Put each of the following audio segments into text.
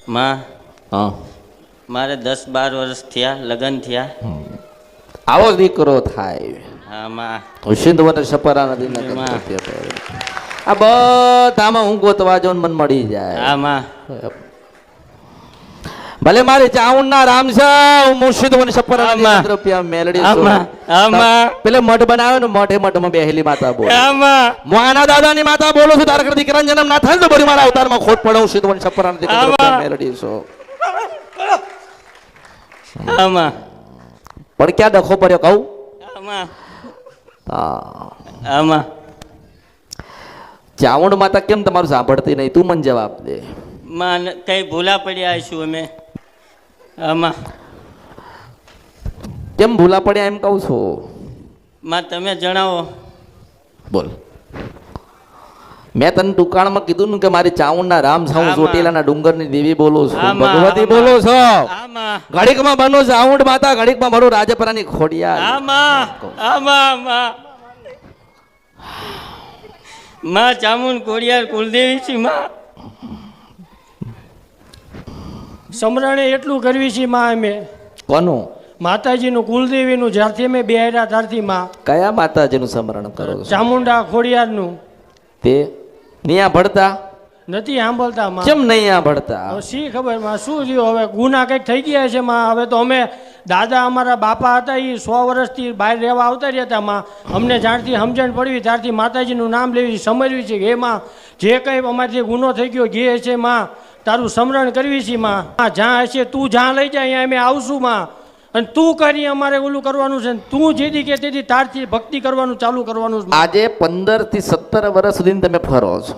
માં હા મારે 10-12 વર્ષ થયા, લગ્ન થયા. આવો દીકરો થાય. હા માં. સિંધવન સપરા નદીના એમાં. આ બધામાં હું ગોતવા જાઉં ને મને મળી જાય. હા માં. ભલે મારી ચાઉન ના રામ છે હું મુર્શિદવન સપરા આમાં. નદી રૂપિયા મેલડી આમાં. આમાં. પેલે મઠ બનાવ્યો ને મઠમાં બેહેલી માતા બોલ. હા માં. હું આના દાદાની માતા બોલું છું. તારા દીકરાનો જન્મ ના થાય તો બરી મારા અવતારમાં ખોટ પડે. હું સિંધવન સપરા નદી રૂપિયા મેલડી છું. હા માં. પણ ક્યાં ડખો પડ્યો કહું? હા માં. હા હા માં. ચાવણ માતા કેમ તમારું સાંભળતી નહીં? તું મને જવાબ દે. માં કઈ ભૂલા પડ્યા છું અમે. આમાં કેમ ભૂલા પડ્યા એમ કહું છું? માં તમે જણાવો. બોલ. મેં તને દુકાળમાં કીધું ને કે મારી ચાવણના રામ સાઉ આમાં. ચોટીલાના ડુંગરની દેવી બોલો છું. આમાં. ભગવતી આમાં. બોલો છો. આમાં. ઘડીકમાં બનો ચાવણ માતા, ઘડીકમાં બનો રાજપરાની ખોડિયાર. આમાં. આમાં. માં માં ચામુંડ કોડિયાર કુલદેવી છે માં. સમરણે એટલું કરવી છે માં અમે કોનું? માતાજીનું કુલદેવીનું જ્યારથી અમે બેહર્યા ત્યારથી માં કયા માતાજીનું સ્મરણ કરો છો? ચામુંડા ખોડિયારનું તે નિયા ભળતા નથી સાંભળતા માં. કેમ નહીં આ ભળતા? હવે શી ખબર માં શું થયું? હવે ગુના કંઈક થઈ ગયા છે માં. હવે તો અમે દાદા અમારા બાપા હતા એ 100 વર્ષથી બહાર રહેવા આવતા રહ્યા હતા માં. અમને જ્યારથી સમજણ પડવી ત્યારથી માતાજીનું નામ લેવી સમજવી છે કે એમાં જે કંઈ અમારથી ગુનો થઈ ગયો જે છે માં તારું સ્મરણ કરવી છે માં. જ્યાં હશે તું જ્યાં લઈ જાય અહીંયા અમે આવશું માં. અને તું કરી અમારે ઓલું કરવાનું છે ને તું જેથી કે તેથી તારથી ભક્તિ કરવાનું ચાલુ કરવાનું છે. આજે 15 થી 17 વર્ષ સુધી તમે ફરો છો.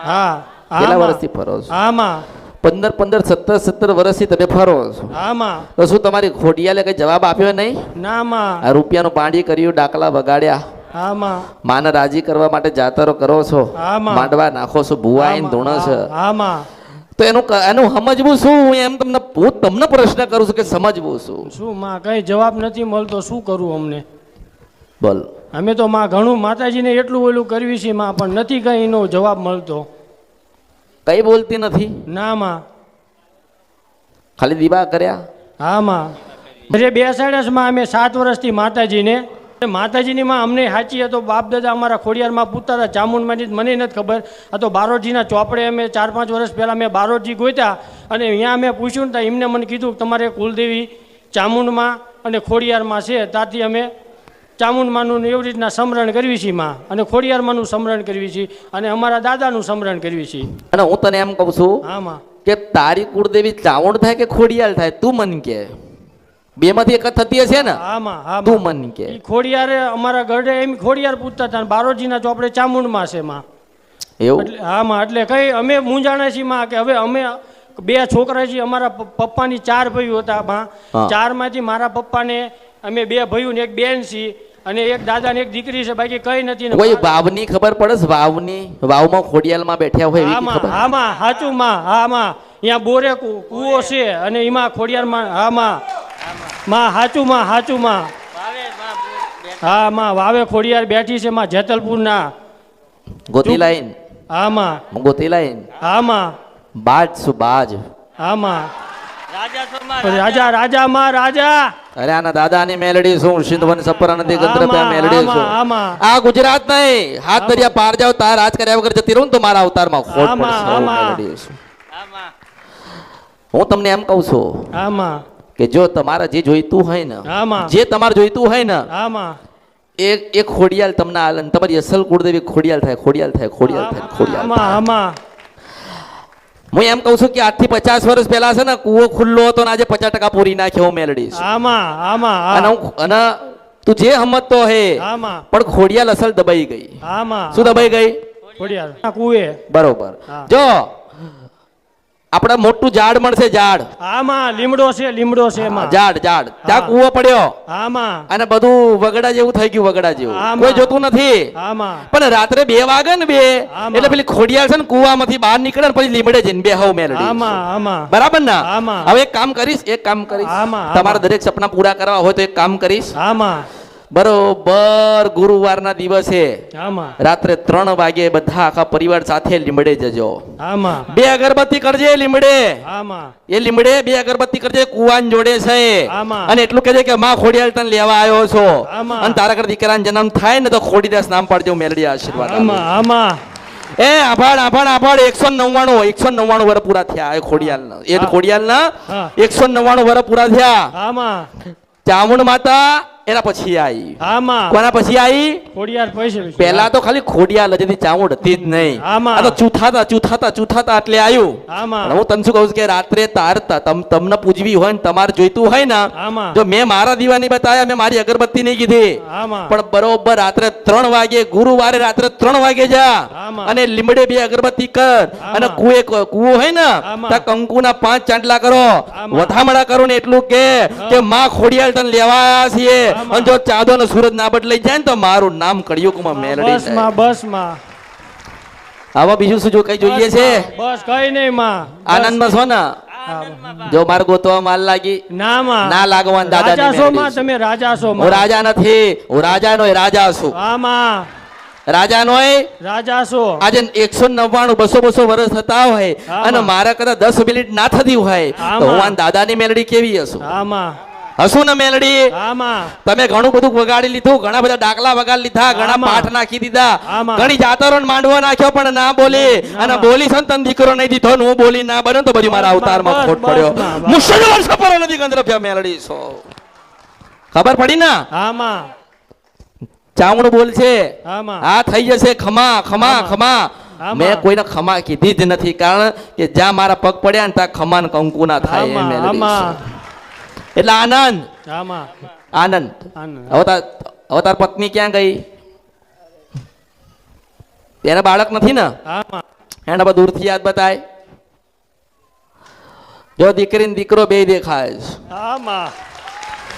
હા કેટલા વર્ષથી ફરો છો? આમાં 15, 17 વર્ષથી તમે ફરો છો. આમાં તો શું તમારી ખોડિયાલે કઈ જવાબ આપ્યો નહીં? નામાં આ રૂપિયાનું પાણી કર્યું, ડાકલા વગાડ્યા, આમાં માને રાજી કરવા માટે જાતરો કરો છો, આમાં. માંડવા નાખો છો, ભુવાઈને ધૂણો છે. આમાં તો એનું સમજવું શું? હું એમ તમને પ્રશ્ન કરું છું કે સમજવું શું? શું માં કઈ જવાબ નથી મળતો, શું કરવું અમને? બોલ. અમે તો માં ઘણું માતાજીને એટલું ઓલું કરવી છે માં પણ નથી કઈ એનો જવાબ મળતો. કઈ બોલતી નથી? ના માં. ખાલી દીવા કર્યા? હા માં. ઘરે બેસાડ્યા છે માં અમે 7 વર્ષથી માતાજીને. માતાજીની માં અમને સાચી હતો. બાપ દાદા અમારા ખોડિયારમાં પૂછતા હતા ચામુંડમાંથી મને નથી ખબર. આ તો બારોટજીના ચોપડે અમે 4-5 વર્ષ પહેલાં મેં બારોટજી ગોત્યા અને અહીંયા મેં પૂછ્યું ને એમને મને કીધું કે તમારે કુલદેવી ચામુંડમાં અને ખોડિયારમાં છે. ત્યાંથી અમે ચામુંડમાનું એવી રીતના સમરણ કરવી છીએ માં અને ખોડિયારમાંનું સમરણ કરવી છીએ અને અમારા દાદાનું સમરણ કરવી છીએ. અને હું તને એમ કહું છું હા માં. કે તારી કુળદેવી ચાવણ થાય કે ખોડિયાલ થાય? તું મન કે બે માંથી એક જ થતી હશે ને? આમાં હા તું મન કે. ઈ ખોડિયારે અમારા ગઢે એમ ખોડિયાર પૂછતા હતા બારોટજીના ચોપડે ચામુંડમાં છે માં. એવું? એટલે હા માં. એટલે કઈ અમે મૂંઝાણા છીએ માં કે હવે અમે 2 છોકરા છીએ. અમારા પપ્પાની 4 ભાઈઓ હતા માં. હા. 4 માંથી મારા પપ્પાને અમે 2 ભાઈઓ ને 1 બેન છીએ અને 1 દાદા ને 1 દીકરી છે. બાકી કઈ નથી ને કોઈ વાવની ખબર પડે છે? વાવમાં ખોડિયાલમાં બેઠ્યા હોય એવી આમાં ખબર? આમાં સાચું માં. હા માં. અહીંયા બોરે કૂવો છે અને એમાં ખોડિયારમાં હા માં માં સાચું માં. સાચું માં. હા માં વાવે ખોડિયાર બેઠી છે માં જેતલપુરના. ગોતી લાઈન? હા માં. ગોતી લાઈન? હા માં. બાજ શું બાજ? હા માં. રાજા છો માં, રાજા રાજા માં રાજા. અરે આના દાદાની મેલડી શું? સિંધવન સપરા નદી ગંદ્રપ્યા મેલડી આમાં, શું? આમાં. આ ગુજરાત નહીં, હાથ દરિયા પાર જાવ તાર રાજ કર્યા વગર જતી રહું ને તો મારા અવતારમાં ખોટ આમાં, પડશે. આમાં. મેલડી શું? આમાં. હું તમને એમ કહું છું આમાં કે જો તમારે જે જોઈતું હોય ને, આમાં. જે તમારે જોઈતું હોય ને, આમાં એક ખોડિયાલ તમને આલે ને તમારી અસલ કુળદેવી ખોડિયાલ થાય, ખોડિયાલ થાય, ખોડિયાલ થાય, ખોડિયાલ આમાં થાય. આમાં હું એમ કહું છું કે આજથી 50 વર્ષ પહેલા છે ને કૂવો ખુલ્લો હતો ને આજે 50% પૂરી નાખ્યો મેલડી છે. આમાં આમાં અને તું જે સમજતો હે આમાં પણ ખોડિયાલ અસલ દબાઈ ગઈ. આમાં શું દબાઈ ગઈ? ખોડિયાર કુએ. બરોબર. હા. જો આપણે મોટું ઝાડ મળશે, ઝાડ આમાં લીમડો છે, લીમડો છે એમાં. ઝાડ ઝાડ ત્યાં હા. કૂવો પડ્યો આમાં અને બધું વગડા જેવું થઈ ગયું, વગડા જેવું આમાં. કોઈ જોતું નથી. આમાં પણ રાત્રે 2 વાગે ને 2 આમાં. એટલે પેલી ખોડિયાલ છે ને કૂવામાંથી બહાર નીકળે ને પછી લીમડે જઈને બેહવ મેલડી. આમાં આમાં બરાબર ને? આમાં. હવે એક કામ કરીશ, આમાં, તમારા દરેક સપના પૂરા કરવા હોય તો એક કામ કરીશ. આમાં બરોબર ગુરુવારના દિવસે આમાં રાત્રે 3 વાગે બધા આખા પરિવાર સાથે લીમડે જજો. આમાં 2 અગરબત્તી કરજે લીમડે. આમાં એ લીમડે 2 અગરબત્તી કરજે કુવાન જોડે છે. આમાં. અને એટલું કહેજે કે માં ખોડિયાલ તને લેવા આવ્યો છો. આમાં. અને તારા ઘરે દીકરાનો જન્મ થાય ને તો ખોડીદાસ નામ પાડજો, મેલડી આશીર્વાદ આપે. આમાં આમાં એ આભાર આભાર આભાર 199 વર્ષ પૂરા થયા એ ખોડિયાલના. એ હા. ખોડિયાલના હા. 199 વર્ષ પૂરા થયા. આમાં ચામુંડ માતા એના પછી આવી. આમાં કોના પછી આવી? ખોડિયાર પૈસે પહેલા તો ખાલી ખોડિયાલ જ હતી, ચામુંડ હતી જ નહીં. આમાં. આ તો ચૂથાતા એટલે આવ્યું. આમાં પણ હું તને શું કહું છું કે રાત્રે તમને પૂજવી હોય ને તમારે જોઈતું હોય ને, આમાં જો મેં મારા દીવા નહીં બતાવ્યા, મેં મારી અગરબત્તી નહીં કીધી, આમાં પણ બરોબર રાત્રે 3 વાગે ગુરુવારે રાત્રે 3 વાગે જા આમાં. અને લીમડે 2 અગરબત્તી કર. આમાં. અને કુવો હોય ને આમાં. ત્યાં કંકુના 5 ચાંટલા કરો, આમાં. વધામણા કરો ને એટલું કે માં ખોડિયાલ તને લેવા આવ્યા છીએ. આમાં. અને જો ચાંદો ને સૂરજ ના બદલાઈ જાય ને તો મારું નામ કળિયુગમાં મેલડી જાય. બસમાં આવા બીજું શું જો કઈ જોઈએ છે? બસ કઈ નહીં માં આનંદમાં છો ને? જો માર ગોતવા માલ લાગી ના માં ના લાગવાન રાજા દાદાની છો મેલડી માં, છે. તમે રાજા છો હું માં. રાજા નથી, હું રાજા નો રાજા છું. આમાં રાજા નો રાજા છો. આજે 199 200 વર્ષ થતા હોય આમાં. અને મારા કદાચ 10 મિનિટ ના થતી હોય તો આમાં. હું આ દાદાની મેલડી કેવી હશું? આમાં હશું ને મેલડી? આમાં તમે ઘણું બધું વગાડી લીધું, ઘણા બધા ડાકલા વગાડી લીધા, ઘણા આમાં. પાઠ નાખી દીધા, આમાં. ઘણી જાતરો ને માંડવો નાખ્યો પણ ના બોલી. અને આમાં. બોલી છે ને તને દીકરો નહીં દીધો ને હું બોલી ના બને તો બધું મારા બસ, અવતારમાં બસ, ખોટ બસ, પડ્યો. બસ. મુસલમાન સફર નથી ગંદ્રભ્યા મેલડી છો. ખબર પડી ને? આમાં ચામડું બોલ છે. આમાં આ થઈ જશે ખમા ખમા આમાં. ખમા. આમાં. મેં કોઈને ખમા કીધી જ નથી, કારણ કે જ્યાં મારા પગ પડ્યા ને ત્યાં ખમા ને કંકુ ના થાય એ આમાં મેલડી આમાં છે. એટલે આનંદ આમાં આનંદ. આનંદ. હવે તાર પત્ની ક્યાં ગઈ? એને બાળક નથી ને? આમાં એને બધું દૂરથી યાદ બતાય. જો દીકરી ને દીકરો બે દેખાય છે. આમાં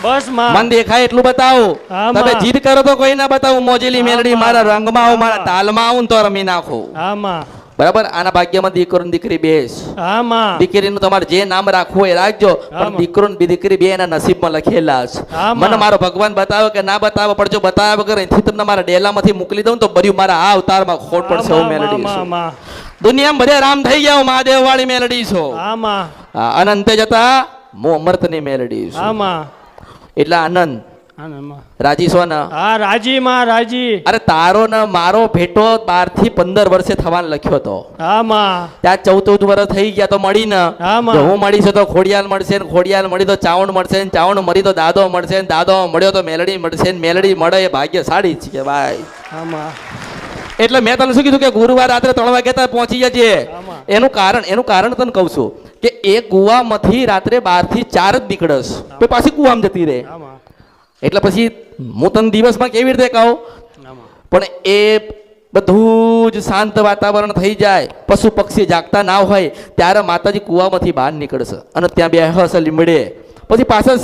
બસ માં મન દેખાય એટલું બતાવો. આમાં. તમે જીદ કરો તો કોઈ ના બતાવું. મોજેલી મેલડી આમાં. મારા રંગમાં આવું, મારા આમાં. તાલમાં આવું ને તો રમી નાખો. આમાં બરાબર? આના ભાગ્યમાં દીકરો ને દીકરી બેસ. આમાં દીકરીનું તમારે જે નામ રાખવું હોય એ રાખજો, પણ આમાં. દીકરો ને દીકરી બે એના નસીબમાં લખેલા છે. આમાં. મને મારો ભગવાન બતાવે કે ના બતાવે, પણ જો બતાવ્યા વગર અહીંથી તમને મારા ડેલામાંથી મોકલી દઉં તો બધું મારા આ અવતારમાં ખોટ પડશે. હું મેલડી છું. આમાં દુનિયામાં બધે રામ થઈ ગયા, હું મહાદેવ વાળી મેલડી છું. આમાં હા, અને અંતે જતા હું અમૃતની મેલડી છું. આમાં એટલે આનંદ આમાં રાજી છો ને? હા રાજી માં રાજી. અરે તારો ને મારો ભેટો 12 થી 15 વર્ષે થવાનો લખ્યો હતો. આમાં ત્યાં 14 વર્ષ થઈ ગયા તો મળી ને. આમાં. જો હું મળી છે તો ખોડિયાલ મળશે ને ખોડિયાલ મળી તો ચાવણ મળશે ને ચાવણ મળી તો દાદો મળશે ને દાદો મળ્યો તો મેલડી મળશે ને મેલડી મળે એ ભાગ્યશાળી જ છે ભાઈ. આમાં એટલે મેં તને શું કીધું કે ગુરુવાર રાત્રે 3 વાગે ત્યાં પહોંચી જજે. આમાં. એનું કારણ તને કહું છું કે એ કુવામાંથી રાત્રે 12 થી 4 જ નીકળસ, પછી પાછી કુવામાં જતી રહે. આમાં એટલે પછી હું તને દિવસમાં કેવી રીતે કહું? આમાં પણ એ બધું જ શાંત વાતાવરણ થઈ જાય, પશુ પક્ષી જાગતા ના હોય ત્યારે માતાજી કુવામાંથી બહાર નીકળશે અને ત્યાં બેહશે લીમડે. પછી પાછળ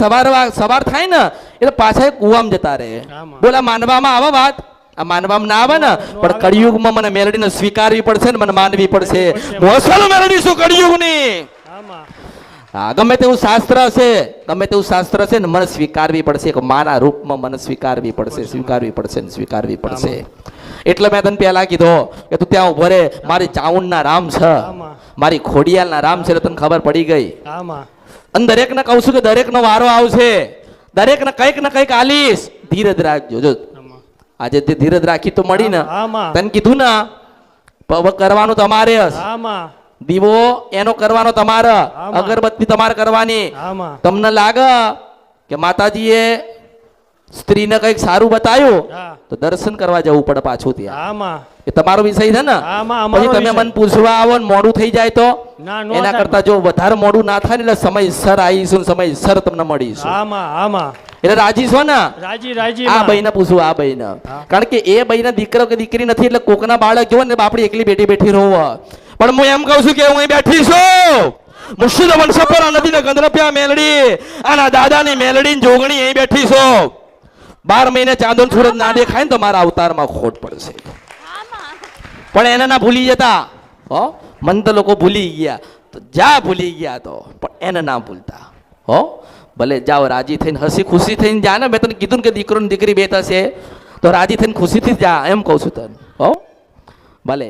સવાર થાય ને એટલે પાછા એ કુવામાં જતા રહે. આમાં. બોલા માનવામાં આવે વાત? આ માનવામાં ના આવે ને, પણ કળિયુગમાં મને મેલડીને સ્વીકારવી પડશે ને મને માનવી પડશે. હું અસલ મેલડી છું કળિયુગની. આમાં હા, ગમે તેવું શાસ્ત્ર છે ને મને સ્વીકારવી પડશે, કે માના રૂપમાં મને સ્વીકારવી પડશે. એટલે મેં તને પહેલા કીધો કે તું ત્યાં ઉભો રે, મારી ચાઉંડના રામ છે, આમાં. મારી ખોડિયાલના રામ છે, એટલે તને ખબર પડી ગઈ. આમાં અને દરેકને કહું છું કે દરેકનો વારો આવશે, દરેકને કંઈક ને કંઈક આલીશ. ધીરજ રાખજો. જો આમાં આજે તે ધીરજ રાખી તો મળી ને. આમાં. તને કીધું ને કરવાનું તમારે જ. આમાં દીવો એનો કરવાનો તમારે, આમાં. અગરબત્તી તમારે કરવાની. આમાં તમને લાગે કે માતાજીએ સ્ત્રીને કંઈક સારું બતાવ્યું હા. તો દર્શન કરવા જવું પડે પાછું ત્યાં. આમાં એ તમારો વિષય છે ને. આમાં અમારો પછી તમે વિષય. મને પૂછવા આવો ને મોડું થઈ જાય તો ના, નો એના થાય. કરતા જો વધારે મોડું ના થાય ને એટલે સમયસર આવીશું, સમયસર તમને મળીશું. આમાં આમાં એટલે રાજી છો ને? રાજી રાજી આ માં. ભાઈને પૂછવું, આ ભાઈને. કારણ કે એ ભાઈના દીકરો કે દીકરી નથી એટલે કોકના બાળક જો ને બાપડી એકલી બેઠી રહો. પણ હું એમ કહું છું કે હું અહીં બેઠી છું. મુર્શિદ વંશપરા નદીને ગંધરપ્યા મેલડી, આના દાદાની મેલડી જોગણી અહીં બેઠી છો. 12 મહિને ચાંદો ને સૂરજ ના દેખાય ને તો મારા અવતારમાં ખોટ પડશે. પણ એને ના ભૂલી જતા. હો, મન તો લોકો ભૂલી ગયા તો જા ભૂલી ગયા તો, પણ એને ના ભૂલતા. હો, ભલે જાઓ રાજી થઈને હસી ખુશી થઈને જા ને. મેં તને કીધું ને કે દીકરો ને દીકરી બે થશે તો રાજી થઈને ખુશીથી જ જા એમ કહું છું તને. હો ભલે